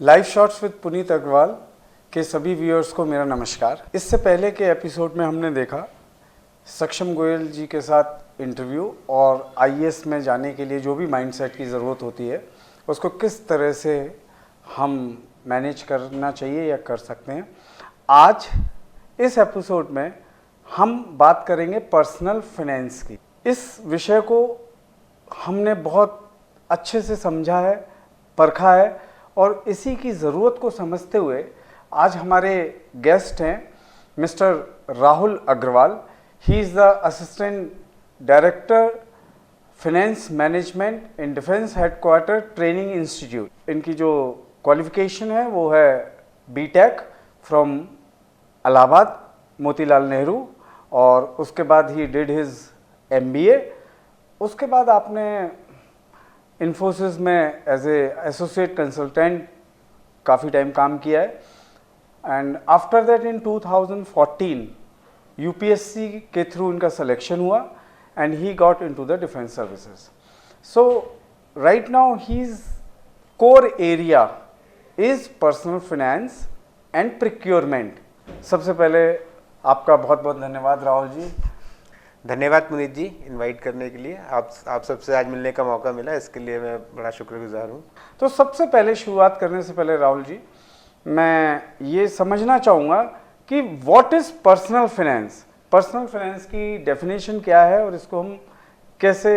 Live shots with Puneet Agarwal के सभी viewers को मेरा नमस्कार। इससे पहले के एपिसोड में हमने देखा सक्षम गोयल जी के साथ इंटरव्यू और आईएएस में जाने के लिए जो भी माइंडसेट की ज़रूरत होती है उसको किस तरह से हम मैनेज करना चाहिए या कर सकते हैं। आज इस एपिसोड में हम बात करेंगे पर्सनल फाइनेंस की। इस विषय को हमने बहुत अच्छे से समझा है, परखा है और इसी की ज़रूरत को समझते हुए आज हमारे गेस्ट हैं mister Rahul Agarwal. He is the assistant director finance management in defence headquarter training institute. इनकी जो क्वालिफिकेशन है वो है बीटेक फ्रॉम इलाहाबाद मोतीलाल नेहरू और उसके बाद ही डिड हिज एमबीए। उसके बाद आपने इन्फोसिस में एज ए एसोसिएट कंसल्टेंट काफ़ी टाइम काम किया है and after that in 2014 UPSC के थ्रू इनका सिलेक्शन हुआ and he got into the defence services. So right now he's core area is personal finance and procurement. सबसे पहले आपका बहुत बहुत धन्यवाद राहुल जी। धन्यवाद पुनीत जी इनवाइट करने के लिए। आप सबसे आज मिलने का मौका मिला, इसके लिए मैं बड़ा शुक्रगुजार हूँ। तो सबसे पहले शुरुआत करने से पहले राहुल जी मैं ये समझना चाहूँगा कि what is personal finance. Personal finance की डेफिनेशन क्या है और इसको हम कैसे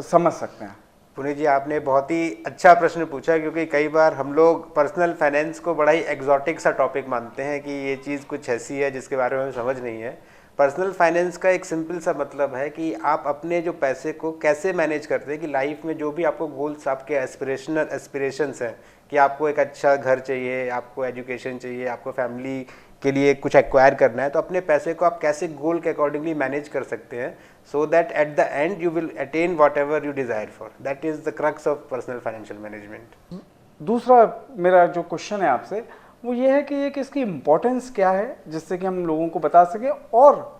समझ सकते हैं। पुनीत जी आपने बहुत ही अच्छा प्रश्न पूछा, क्योंकि कई बार हम लोग पर्सनल फाइनेंस को बड़ा ही एग्जॉटिक सा टॉपिक मानते हैं कि ये चीज़ कुछ ऐसी है जिसके बारे में हमें समझ नहीं है। पर्सनल फाइनेंस का एक सिंपल सा मतलब है कि आप अपने जो पैसे को कैसे मैनेज करते हैं कि लाइफ में जो भी आपको गोल्स, आपके एस्पिरेशंस हैं कि आपको एक अच्छा घर चाहिए, आपको एजुकेशन चाहिए, आपको फैमिली के लिए कुछ एक्वायर करना है, तो अपने पैसे को आप कैसे गोल के अकॉर्डिंगली मैनेज कर सकते हैं so that at the end you will attain what ever you desire for. That is the crux of personal financial management. दूसरा मेरा जो क्वेश्चन है आपसे वो ये है कि एक इसकी इम्पोर्टेंस क्या है जिससे कि हम लोगों को बता सकें, और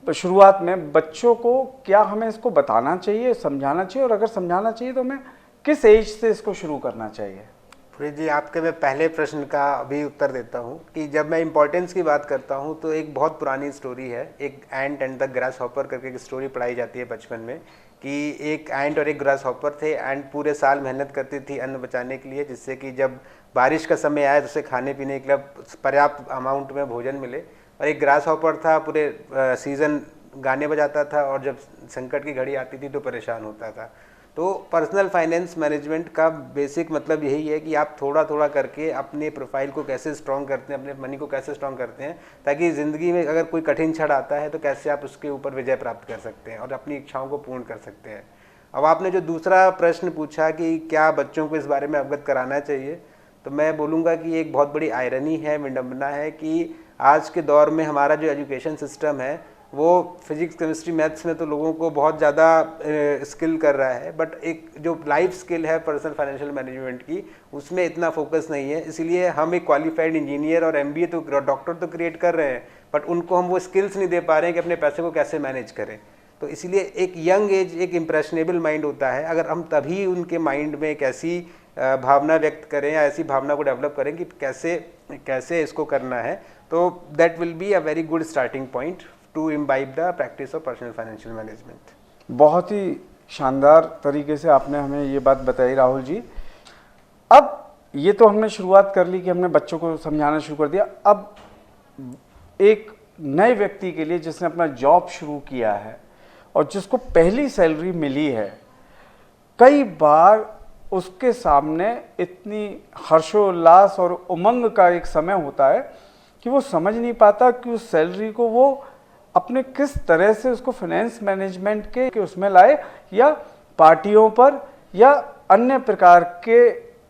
शुरुआत में बच्चों को क्या हमें इसको बताना चाहिए, समझाना चाहिए, और अगर समझाना चाहिए तो हमें किस एज से इसको शुरू करना चाहिए। पुनीत जी आपके मैं पहले प्रश्न का अभी उत्तर देता हूँ कि जब मैं इम्पोर्टेंस की बात करता हूँ तो एक बहुत पुरानी स्टोरी है, एक एंट एंड द ग्रास हॉपर करके एक स्टोरी पढ़ाई जाती है बचपन में कि एक एंट और एक ग्रास हॉपर थे। एंट पूरे साल मेहनत करती थी अन्न बचाने के लिए, जिससे कि जब बारिश का समय आए तो उसे खाने पीने के लिए पर्याप्त अमाउंट में भोजन मिले। और एक ग्रास हॉपर था, पूरे सीज़न गाने बजाता था और जब संकट की घड़ी आती थी तो परेशान होता था। तो पर्सनल फाइनेंस मैनेजमेंट का बेसिक मतलब यही है कि आप थोड़ा थोड़ा करके अपने प्रोफाइल को कैसे स्ट्रॉन्ग करते हैं, अपने मनी को कैसे स्ट्रॉन्ग करते हैं, ताकि ज़िंदगी में अगर कोई कठिन क्षण आता है तो कैसे आप उसके ऊपर विजय प्राप्त कर सकते हैं और अपनी इच्छाओं को पूर्ण कर सकते हैं। अब आपने जो दूसरा प्रश्न पूछा कि क्या बच्चों को इस बारे में अवगत कराना चाहिए, तो मैं बोलूँगा कि एक बहुत बड़ी आयरनी है, विडंबना है कि आज के दौर में हमारा जो एजुकेशन सिस्टम है वो फिजिक्स, केमिस्ट्री, मैथ्स में तो लोगों को बहुत ज़्यादा स्किल कर रहा है, बट एक जो लाइफ स्किल है पर्सनल फाइनेंशियल मैनेजमेंट की उसमें इतना फोकस नहीं है। इसलिए हम एक क्वालिफाइड इंजीनियर और एमबीए तो डॉक्टर तो क्रिएट कर रहे हैं, बट उनको हम वो स्किल्स नहीं दे पा रहे हैं कि अपने पैसे को कैसे मैनेज करें। तो इसलिए एक यंग एज एक इम्प्रेशनेबल माइंड होता है, अगर हम तभी उनके माइंड में एक ऐसी भावना व्यक्त करें या ऐसी भावना को डेवलप करें कि कैसे इसको करना है, तो that will be a very good starting point two imbibe the practice of personal financial management. बहुत ही शानदार तरीके से आपने हमें ये बात बताई राहुल जी। अब ये तो हमने शुरुआत कर ली कि हमने बच्चों को समझाना शुरू कर दिया। अब एक नए व्यक्ति के लिए जिसने अपना जॉब शुरू किया है और जिसको पहली सैलरी मिली है, कई बार उसके सामने इतनी हर्षोल्लास और उमंग का एक समय होता है कि वो समझ नहीं पाता कि उस सैलरी को वो अपने किस तरह से उसको फाइनेंस मैनेजमेंट के उसमें लाए या पार्टियों पर या अन्य प्रकार के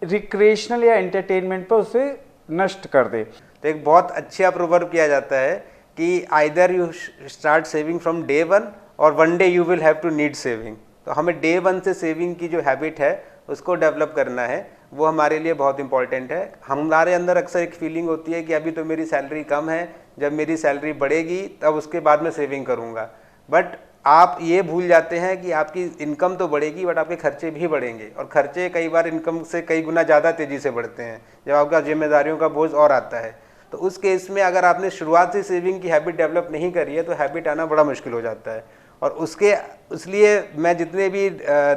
रिक्रिएशनल या एंटरटेनमेंट पर उसे नष्ट कर दे। तो एक बहुत अच्छा प्रोवर्ब किया जाता है कि either you start saving from day one or one day you will have to need saving. तो हमें डे वन से सेविंग की जो हैबिट है उसको डेवलप करना है, वो हमारे लिए बहुत इंपॉर्टेंट है। हमारे अंदर अक्सर एक फीलिंग होती है कि अभी तो मेरी सैलरी कम है, जब मेरी सैलरी बढ़ेगी तब उसके बाद मैं सेविंग करूँगा। बट आप ये भूल जाते हैं कि आपकी इनकम तो बढ़ेगी बट आपके खर्चे भी बढ़ेंगे, और खर्चे कई बार इनकम से कई गुना ज़्यादा तेज़ी से बढ़ते हैं जब आपका जिम्मेदारियों का बोझ और आता है। तो उस केस में अगर आपने शुरुआत से सेविंग की हैबिट डेवलप नहीं करी है तो हैबिट आना बड़ा मुश्किल हो जाता है। और इसलिए मैं जितने भी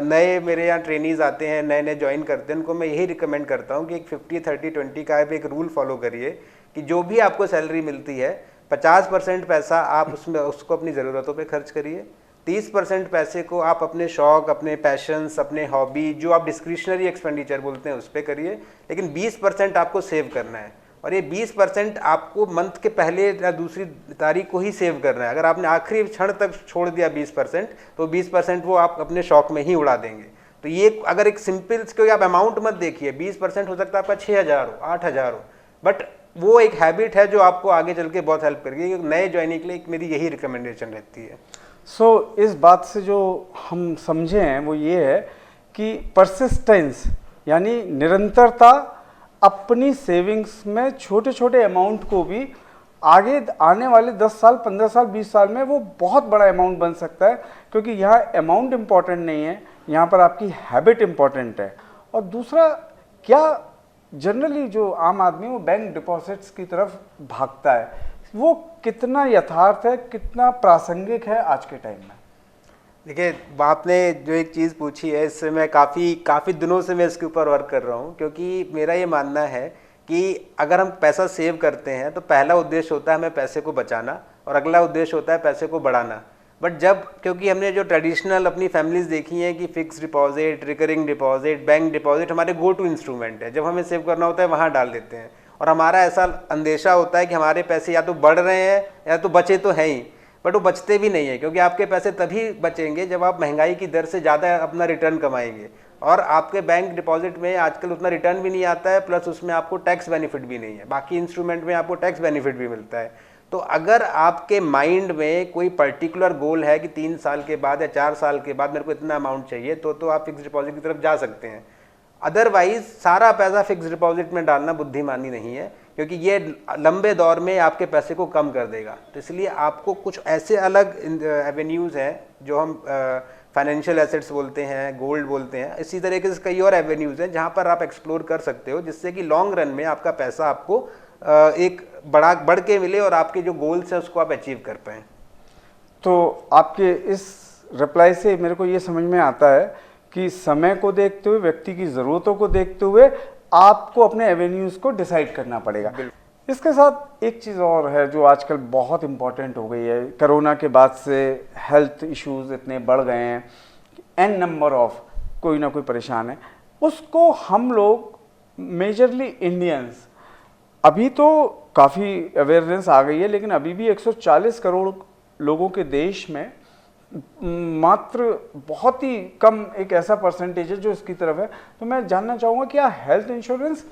नए मेरे यहाँ ट्रेनीज़ आते हैं, नए नए ज्वाइन करते हैं, उनको मैं यही रिकमेंड करता हूँ कि एक 50-30-20 का एक रूल फॉलो करिए कि जो भी आपको सैलरी मिलती है 50% पैसा आप उसको अपनी ज़रूरतों पे खर्च करिए, 30% पैसे को आप अपने शौक, अपने पैशंस, अपने हॉबी, जो आप डिस्क्रिशनरी एक्सपेंडिचर बोलते हैं, उस पर करिए। लेकिन 20% आपको सेव करना है, और ये 20% आपको मंथ के पहले या दूसरी तारीख को ही सेव करना है। अगर आपने आखिरी क्षण तक छोड़ दिया 20%, तो 20% वो आप अपने शौक में ही उड़ा देंगे। तो ये अगर एक सिंपल, क्योंकि आप अमाउंट मत देखिए, 20% हो सकता है आपका 6,000 हो, 8,000 हो, बट वो एक हैबिट है जो आपको आगे चल के बहुत हेल्प करेगी। नए ज्वाइनिंग के लिए मेरी यही रिकमेंडेशन रहती है। सो इस बात से जो हम समझे हैं वो ये है कि परसिस्टेंस यानी निरंतरता अपनी सेविंग्स में छोटे छोटे अमाउंट को भी आगे आने वाले 10 साल, 15 साल, 20 साल में वो बहुत बड़ा अमाउंट बन सकता है, क्योंकि यहाँ अमाउंट इम्पॉर्टेंट नहीं है, यहाँ पर आपकी हैबिट इम्पॉर्टेंट है। और दूसरा, क्या जनरली जो आम आदमी वो बैंक डिपॉजिट्स की तरफ भागता है, वो कितना यथार्थ है, कितना प्रासंगिक है आज के टाइम में? देखिए, आपने जो एक चीज़ पूछी है, इससे मैं काफ़ी दिनों से मैं इसके ऊपर वर्क कर रहा हूँ, क्योंकि मेरा ये मानना है कि अगर हम पैसा सेव करते हैं तो पहला उद्देश्य होता है हमें पैसे को बचाना, और अगला उद्देश्य होता है पैसे को बढ़ाना। बट क्योंकि हमने जो ट्रेडिशनल अपनी फैमिलीज देखी हैं कि fix deposit, recurring deposit, bank deposit हमारे गो टू इंस्ट्रूमेंट है, जब हमें सेव करना होता है वहाँ डाल देते हैं, और हमारा ऐसा अंदेशा होता है कि हमारे पैसे या तो बढ़ रहे हैं या तो बचे तो हैं ही, बट वो बचते भी नहीं है, क्योंकि आपके पैसे तभी बचेंगे जब आप महंगाई की दर से ज़्यादा अपना रिटर्न कमाएंगे, और आपके बैंक डिपॉजिट में आजकल उतना रिटर्न भी नहीं आता है, प्लस उसमें आपको टैक्स बेनिफिट भी नहीं है। बाकी इंस्ट्रूमेंट में आपको टैक्स बेनिफिट भी मिलता है। तो अगर आपके माइंड में कोई पर्टिकुलर गोल है कि 3 साल के बाद या 4 साल के बाद मेरे को इतना अमाउंट चाहिए, तो आप फिक्स डिपॉजिट की तरफ जा सकते हैं। अदरवाइज सारा पैसा फिक्स डिपॉजिट में डालना बुद्धिमानी नहीं है, क्योंकि ये लंबे दौर में आपके पैसे को कम कर देगा। तो इसलिए आपको कुछ ऐसे अलग एवेन्यूज़ हैं जो हम फाइनेंशियल एसेट्स बोलते हैं, गोल्ड बोलते हैं, इसी तरीके से कई और एवेन्यूज़ हैं जहाँ पर आप एक्सप्लोर कर सकते हो, जिससे कि लॉन्ग रन में आपका पैसा आपको एक बढ़ के मिले और आपके जो गोल्स हैं उसको आप अचीव कर पाएँ। तो आपके इस रिप्लाई से मेरे को ये समझ में आता है कि समय को देखते हुए, व्यक्ति की ज़रूरतों को देखते हुए आपको अपने एवेन्यूज़ को डिसाइड करना पड़ेगा। इसके साथ एक चीज़ और है जो आजकल बहुत इम्पॉर्टेंट हो गई है, कोरोना के बाद से हेल्थ इश्यूज़ इतने बढ़ गए हैं, एन नंबर ऑफ कोई ना कोई परेशान है, उसको हम लोग मेजरली इंडियंस, अभी तो काफ़ी अवेयरनेस आ गई है, लेकिन अभी भी 140 करोड़ लोगों के देश में मात्र बहुत ही कम एक ऐसा परसेंटेज है जो इसकी तरफ है। तो मैं जानना चाहूँगा क्या हेल्थ इंश्योरेंस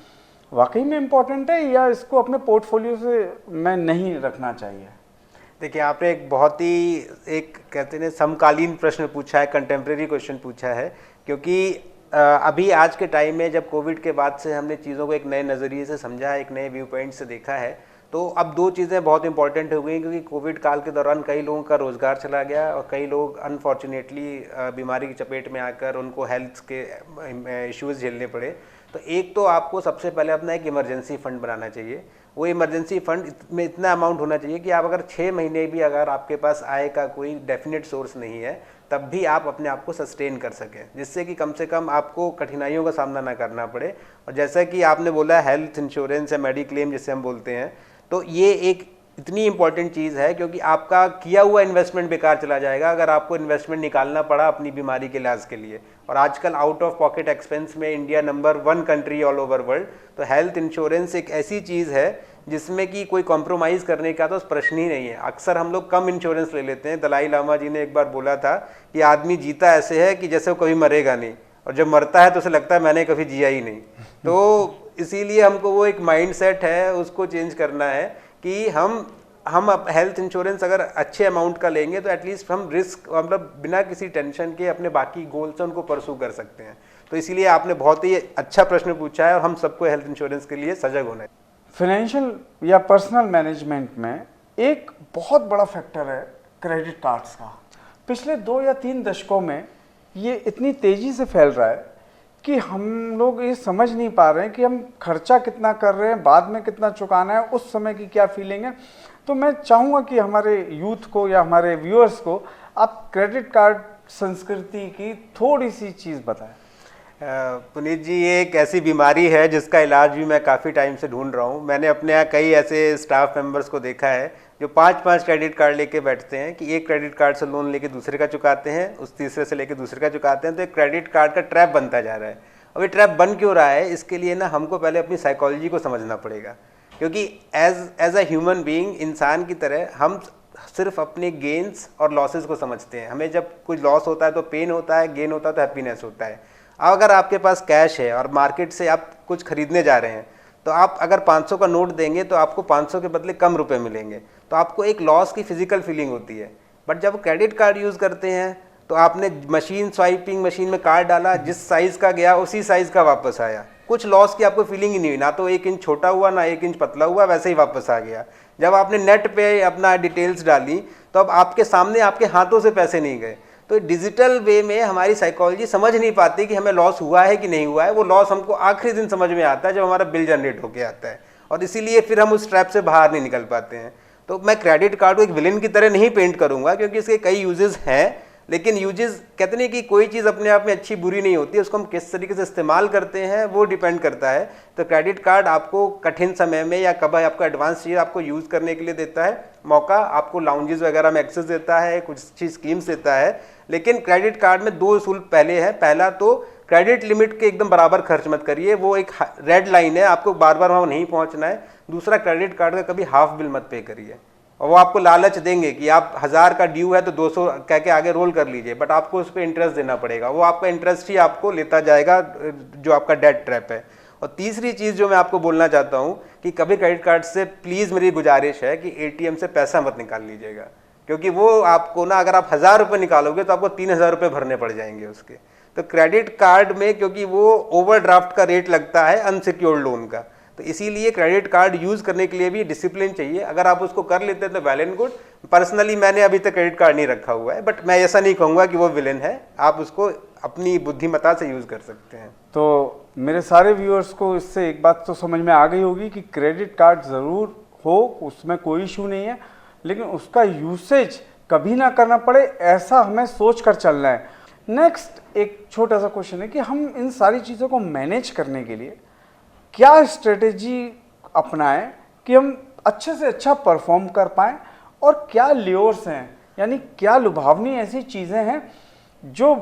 वाकई में इम्पॉर्टेंट है, या इसको अपने पोर्टफोलियो से मैं नहीं रखना चाहिए? देखिए, आपने एक बहुत ही कहते हैं समकालीन प्रश्न पूछा है, कंटेम्प्रेरी क्वेश्चन पूछा है, क्योंकि अभी आज के टाइम में जब कोविड के बाद से हमने चीज़ों को एक नए नज़रिए से समझा है, एक नए व्यू पॉइंट से देखा है, तो अब 2 चीज़ें बहुत इंपॉर्टेंट हो गई, क्योंकि कोविड काल के दौरान कई लोगों का रोज़गार चला गया और कई लोग अनफॉर्चुनेटली बीमारी की चपेट में आकर उनको हेल्थ के इश्यूज़ झेलने पड़े। तो एक तो आपको सबसे पहले अपना एक इमरजेंसी फ़ंड बनाना चाहिए। वो इमरजेंसी फ़ंड में इतना अमाउंट होना चाहिए कि आप अगर 6 महीने भी अगर आपके पास आय का कोई डेफिनेट सोर्स नहीं है, तब भी आप अपने आप को सस्टेन कर सकें, जिससे कि कम से कम आपको कठिनाइयों का सामना ना करना पड़े। और जैसा कि आपने बोला हेल्थ इंश्योरेंस या मेडिक्लेम जिसे हम बोलते हैं, तो ये एक इतनी इंपॉर्टेंट चीज़ है, क्योंकि आपका किया हुआ इन्वेस्टमेंट बेकार चला जाएगा अगर आपको इन्वेस्टमेंट निकालना पड़ा अपनी बीमारी के इलाज के लिए। और आजकल आउट ऑफ पॉकेट एक्सपेंस में India number 1 country all over world. तो हेल्थ इंश्योरेंस एक ऐसी चीज़ है जिसमें कि कोई कॉम्प्रोमाइज़ करने का तो प्रश्न ही नहीं है। अक्सर हम लोग कम इंश्योरेंस ले लेते हैं। दलाई लामा जी ने एक बार बोला था कि आदमी जीता ऐसे है कि जैसे वो कभी मरेगा नहीं, और जब मरता है तो उसे लगता है मैंने कभी जिया ही नहीं। तो इसीलिए हमको वो एक माइंड सेट है, उसको चेंज करना है कि हम अब हेल्थ इंश्योरेंस अगर अच्छे अमाउंट का लेंगे तो एटलीस्ट हम रिस्क मतलब बिना किसी टेंशन के अपने बाकी गोल्स हैं उनको परसू कर सकते हैं। तो इसीलिए आपने बहुत ही अच्छा प्रश्न पूछा है, और हम सबको हेल्थ इंश्योरेंस के लिए सजग होना है। फाइनेंशियल या पर्सनल मैनेजमेंट में एक बहुत बड़ा फैक्टर है क्रेडिट कार्ड्स का। पिछले 2 या 3 दशकों में ये इतनी तेज़ी से फैल रहा है कि हम लोग ये समझ नहीं पा रहे हैं कि हम खर्चा कितना कर रहे हैं, बाद में कितना चुकाना है, उस समय की क्या फीलिंग है। तो मैं चाहूँगा कि हमारे यूथ को या हमारे व्यूअर्स को आप क्रेडिट कार्ड संस्कृति की थोड़ी सी चीज़ बताएं। पुनीत जी, ये एक ऐसी बीमारी है जिसका इलाज भी मैं काफ़ी टाइम से ढूंढ रहा हूँ। मैंने अपने यहाँ कई ऐसे स्टाफ मेंबर्स को देखा है जो 5-5 क्रेडिट कार्ड लेके बैठते हैं कि एक क्रेडिट कार्ड से लोन लेके दूसरे का चुकाते हैं, उस तीसरे से लेके दूसरे का चुकाते हैं। तो एक क्रेडिट कार्ड का ट्रैप बनता जा रहा है। अब ये ट्रैप बन क्यों रहा है, इसके लिए ना हमको पहले अपनी साइकोलॉजी को समझना पड़ेगा। क्योंकि एज अ ह्यूमन बीइंग, इंसान की तरह हम सिर्फ अपने गेन्स और लॉसेस को समझते हैं। हमें जब कुछ लॉस होता है तो पेन होता है, गेन होता है तो हैप्पीनेस होता है। अब अगर आपके पास कैश है और मार्केट से आप कुछ खरीदने जा रहे हैं, तो आप अगर 500 का नोट देंगे तो आपको 500 के बदले कम रुपए मिलेंगे, तो आपको एक लॉस की फिजिकल फीलिंग होती है। बट जब क्रेडिट कार्ड यूज़ करते हैं तो आपने स्वाइपिंग मशीन में कार्ड डाला, जिस साइज़ का गया उसी साइज़ का वापस आया। कुछ लॉस की आपको फीलिंग ही नहीं हुई, ना तो 1 इंच छोटा हुआ ना 1 इंच पतला हुआ, वैसे ही वापस आ गया। जब आपने नेट पे अपना डिटेल्स डाली तो अब आपके सामने आपके हाथों से पैसे नहीं गए। तो डिजिटल वे में हमारी साइकोलॉजी समझ नहीं पाती कि हमें लॉस हुआ है कि नहीं हुआ है। वो लॉस हमको आखिरी दिन समझ में आता है जब हमारा बिल जनरेट होके आता है, और इसीलिए फिर हम उस ट्रैप से बाहर नहीं निकल पाते हैं। तो मैं क्रेडिट कार्ड को एक विलेन की तरह नहीं पेंट करूंगा, क्योंकि इसके कई यूजेस हैं, लेकिन यूजेस कहते नहीं कि कोई चीज़ अपने आप में अच्छी बुरी नहीं होती है, उसको हम किस तरीके से इस्तेमाल करते हैं वो डिपेंड करता है। तो क्रेडिट कार्ड आपको कठिन समय में या कब आपको एडवांस चीज़ आपको यूज़ करने के लिए देता है मौका, आपको लाउंजेस वगैरह में एक्सेस देता है, कुछ अच्छी स्कीम्स देता है। लेकिन क्रेडिट कार्ड में 2 उसूल पहले है। पहला तो क्रेडिट लिमिट के एकदम बराबर खर्च मत करिए, वो एक रेड लाइन है, आपको बार बार वहाँ नहीं पहुँचना है। दूसरा, क्रेडिट कार्ड का कभी हाफ बिल मत पे करिए। और वो आपको लालच देंगे कि आप 1000 का ड्यू है तो 200 कह के आगे रोल कर लीजिए, बट आपको उस पर इंटरेस्ट देना पड़ेगा। वो आपका इंटरेस्ट ही आपको लेता जाएगा, जो आपका डेट ट्रैप है। और तीसरी चीज़ जो मैं आपको बोलना चाहता हूँ कि कभी क्रेडिट कार्ड से प्लीज़ मेरी गुजारिश है कि एटीएम से पैसा मत निकाल लीजिएगा, क्योंकि वो आपको ना, अगर आप 1000 रुपये निकालोगे तो आपको 3000 रुपये भरने पड़ जाएंगे उसके। तो क्रेडिट कार्ड में क्योंकि वो ओवरड्राफ्ट का रेट लगता है अनसिक्योर्ड लोन का, तो इसीलिए क्रेडिट कार्ड यूज़ करने के लिए भी डिसिप्लिन चाहिए। अगर आप उसको कर लेते हैं तो वेल एंड गुड। पर्सनली मैंने अभी तक क्रेडिट कार्ड नहीं रखा हुआ है, बट मैं ऐसा नहीं कहूँगा कि वो विलेन है। आप उसको अपनी बुद्धिमत्ता से यूज़ कर सकते हैं। तो मेरे सारे व्यूअर्स को इससे एक बात तो समझ में आ गई होगी कि क्रेडिट कार्ड ज़रूर हो, उसमें कोई इशू नहीं है, लेकिन उसका यूसेज कभी ना करना पड़े, ऐसा हमें सोच कर चलना है। नेक्स्ट एक छोटा सा क्वेश्चन है कि हम इन सारी चीज़ों को मैनेज करने के लिए क्या स्ट्रेटेजी अपनाएं कि हम अच्छे से अच्छा परफॉर्म कर पाएं, और क्या ल्योर्स हैं, यानी क्या लुभावनी ऐसी चीज़ें हैं जो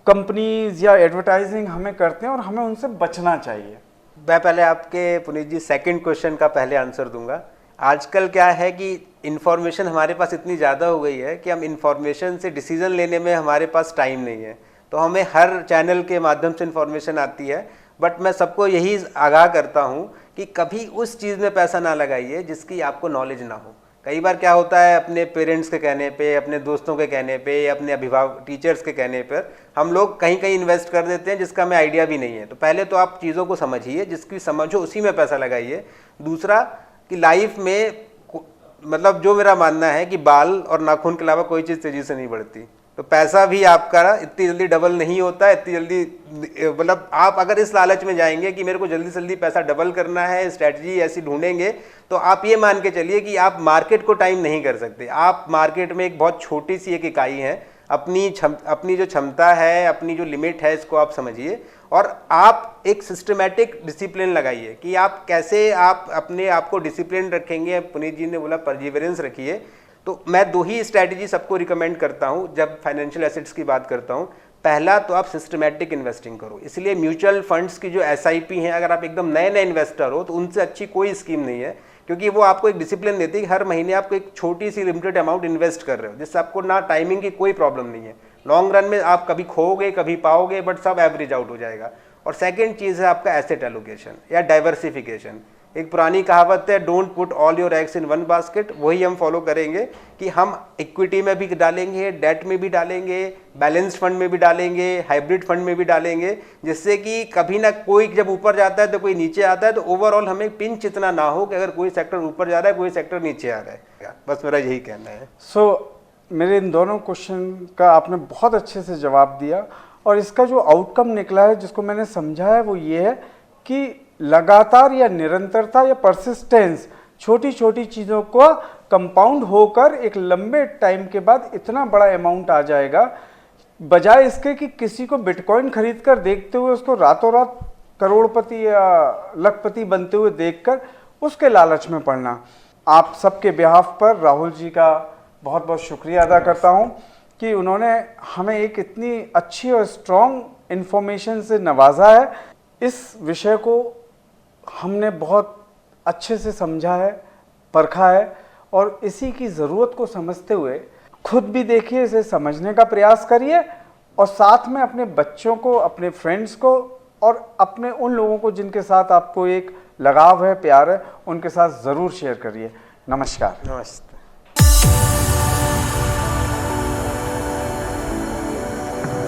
कंपनीज या एडवर्टाइजिंग हमें करते हैं और हमें उनसे बचना चाहिए। मैं पहले आपके पुनीत जी सेकंड क्वेश्चन का पहले आंसर दूंगा। आजकल क्या है कि इन्फॉर्मेशन हमारे पास इतनी ज़्यादा हो गई है कि हम इन्फॉर्मेशन से डिसीज़न लेने में हमारे पास टाइम नहीं है। तो हमें हर चैनल के माध्यम से इन्फॉर्मेशन आती है, बट मैं सबको यही आगाह करता हूँ कि कभी उस चीज़ में पैसा ना लगाइए जिसकी आपको नॉलेज ना हो। कई बार क्या होता है, अपने पेरेंट्स के कहने पे, अपने दोस्तों के कहने पे, अपने अभिभावक टीचर्स के कहने पर हम लोग कहीं कहीं इन्वेस्ट कर देते हैं जिसका हमें आइडिया भी नहीं है। तो पहले तो आप चीज़ों को समझिए, जिसकी समझ हो उसी में पैसा लगाइए। दूसरा कि लाइफ में मतलब जो मेरा मानना है कि बाल और नाखून के अलावा कोई चीज़ तेज़ी से नहीं बढ़ती। तो पैसा भी आपका इतनी जल्दी डबल नहीं होता है, इतनी जल्दी, मतलब आप अगर इस लालच में जाएंगे कि मेरे को जल्दी से जल्दी पैसा डबल करना है, स्ट्रैटेजी ऐसी ढूंढेंगे, तो आप ये मान के चलिए कि आप मार्केट को टाइम नहीं कर सकते। आप मार्केट में एक बहुत छोटी सी एक इकाई है। अपनी जो क्षमता है, अपनी जो लिमिट है, इसको आप समझिए और आप एक सिस्टमेटिक डिसिप्लिन लगाइए कि आप कैसे आप अपने आप को डिसिप्लिन रखेंगे। पुनीत जी ने बोला परजीवरेंस रखिए। तो मैं 2 ही स्ट्रैटेजी सबको रिकमेंड करता हूं जब फाइनेंशियल एसेट्स की बात करता हूं। पहला तो आप सिस्टमेटिक इन्वेस्टिंग करो। इसलिए म्यूचुअल फंड्स की जो एसआईपी हैं, अगर आप एकदम नए इन्वेस्टर हो तो उनसे अच्छी कोई स्कीम नहीं है, क्योंकि वो आपको एक डिसिप्लिन देती है कि हर महीने आपको एक छोटी सी लिमिटेड अमाउंट इन्वेस्ट कर रहे हो, जिससे आपको ना टाइमिंग की कोई प्रॉब्लम नहीं है। लॉन्ग रन में आप कभी खोओगे कभी पाओगे, बट सब एवरेज आउट हो जाएगा। और सेकेंड चीज़ है आपका एसेट एलोकेशन या डाइवर्सिफिकेशन। एक पुरानी कहावत है, don't put all your eggs in one basket. वही हम फॉलो करेंगे कि हम इक्विटी में भी डालेंगे, डेट में भी डालेंगे, बैलेंस्ड फंड में भी डालेंगे, हाइब्रिड फंड में भी डालेंगे, जिससे कि कभी ना कोई जब ऊपर जाता है तो कोई नीचे आता है, तो ओवरऑल हमें पिंच इतना ना हो कि अगर कोई सेक्टर ऊपर जा रहा है कोई सेक्टर नीचे आ रहा है। बस मेरा यही कहना है। सो मेरे इन दोनों क्वेश्चन का आपने बहुत अच्छे से जवाब दिया, और इसका जो आउटकम निकला है जिसको मैंने समझा है वो ये है कि लगातार या निरंतरता या परसिस्टेंस छोटी छोटी चीज़ों को कंपाउंड होकर एक लंबे टाइम के बाद इतना बड़ा अमाउंट आ जाएगा, बजाय इसके कि किसी को बिटकॉइन खरीद कर देखते हुए उसको रातों रात करोड़पति या लखपति बनते हुए देखकर उसके लालच में पड़ना। आप सबके बिहाफ पर राहुल जी का बहुत बहुत शुक्रिया अदा करता हूं कि उन्होंने हमें एक इतनी अच्छी और स्ट्रॉन्ग इन्फॉर्मेशन से नवाजा है। इस विषय को हमने बहुत अच्छे से समझा है, परखा है, और इसी की ज़रूरत को समझते हुए खुद भी देखिए, इसे समझने का प्रयास करिए, और साथ में अपने बच्चों को, अपने फ्रेंड्स को और अपने उन लोगों को जिनके साथ आपको एक लगाव है, प्यार है, उनके साथ ज़रूर शेयर करिए। नमस्कार। नमस्ते।